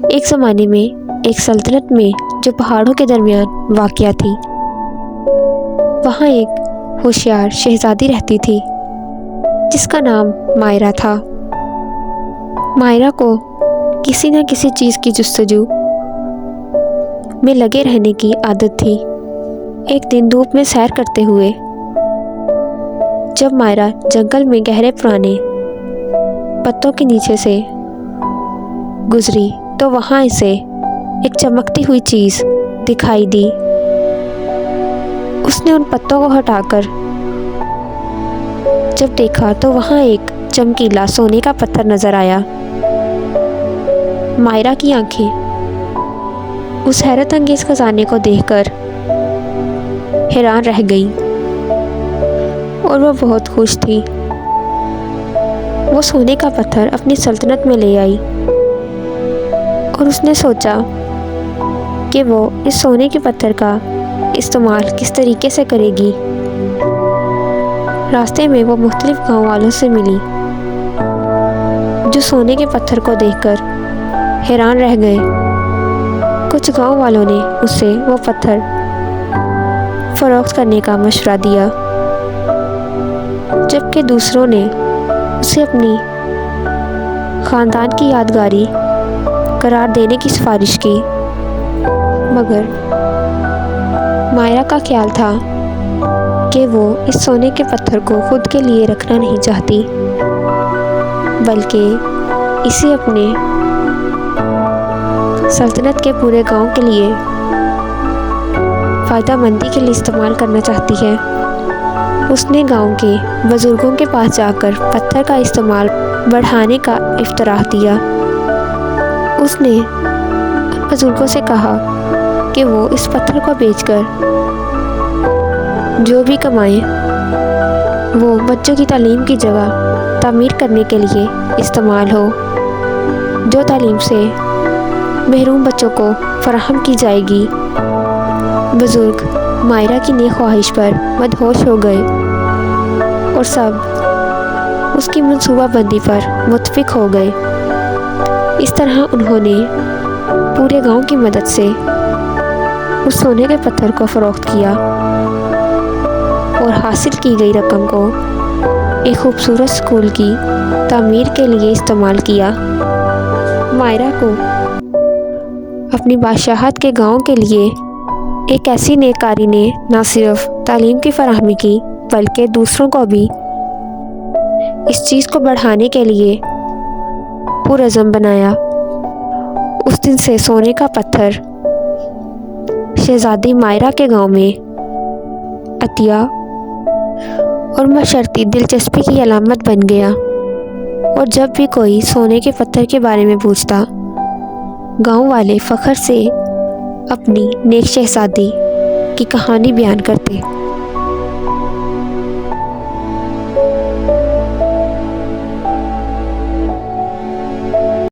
ایک زمانے میں ایک سلطنت میں جو پہاڑوں کے درمیان واقع تھی، وہاں ایک ہوشیار شہزادی رہتی تھی جس کا نام مائرا تھا۔ مائرا کو کسی نہ کسی چیز کی جستجو میں لگے رہنے کی عادت تھی۔ ایک دن دھوپ میں سیر کرتے ہوئے جب مائرا جنگل میں گہرے پرانے پتوں کے نیچے سے گزری تو وہاں اسے ایک چمکتی ہوئی چیز دکھائی دی۔ اس نے ان پتوں کو ہٹا کر جب دیکھا تو وہاں ایک چمکیلا سونے کا پتھر نظر آیا۔ مائرا کی آنکھیں اس حیرت انگیز خزانے کو دیکھ کر حیران رہ گئیں اور وہ بہت خوش تھی۔ وہ سونے کا پتھر اپنی سلطنت میں لے آئی اور اس نے سوچا کہ وہ اس سونے کے پتھر کا استعمال کس طریقے سے کرے گی۔ راستے میں وہ مختلف گاؤں والوں سے ملی جو سونے کے پتھر کو دیکھ کر حیران رہ گئے۔ کچھ گاؤں والوں نے اسے وہ پتھر فروخت کرنے کا مشورہ دیا، جبکہ دوسروں نے اسے اپنی خاندان کی یادگاری قرار دینے کی سفارش کی۔ مگر مائرا کا خیال تھا کہ وہ اس سونے کے پتھر کو خود کے لیے رکھنا نہیں چاہتی، بلکہ اسے اپنے سلطنت کے پورے گاؤں کے لیے فائدہ مندی کے لیے استعمال کرنا چاہتی ہے۔ اس نے گاؤں کے بزرگوں کے پاس جا کر پتھر کا استعمال بڑھانے کا اقتراح دیا۔ اس نے بزرگوں سے کہا کہ وہ اس پتھر کو بیچ کر جو بھی کمائیں وہ بچوں کی تعلیم کی جگہ تعمیر کرنے کے لیے استعمال ہو، جو تعلیم سے محروم بچوں کو فراہم کی جائے گی۔ بزرگ مائرا کی نیک خواہش پر مدہوش ہو گئے اور سب اس کی منصوبہ بندی پر متفق ہو گئے۔ اس طرح انہوں نے پورے گاؤں کی مدد سے اس سونے کے پتھر کو فروخت کیا اور حاصل کی گئی رقم کو ایک خوبصورت اسکول کی تعمیر کے لیے استعمال کیا۔ مائرا کو اپنی بادشاہت کے گاؤں کے لیے ایک ایسی نیک کاری نے نہ صرف تعلیم کی فراہمی کی بلکہ دوسروں کو بھی اس چیز کو بڑھانے کے لیے پرعزم بنایا۔ اس دن سے سونے کا پتھر شہزادی مائرا کے گاؤں میں عطیہ اور معاشرتی دلچسپی کی علامت بن گیا، اور جب بھی کوئی سونے کے پتھر کے بارے میں پوچھتا، گاؤں والے فخر سے اپنی نیک شہزادی کی کہانی بیان کرتے۔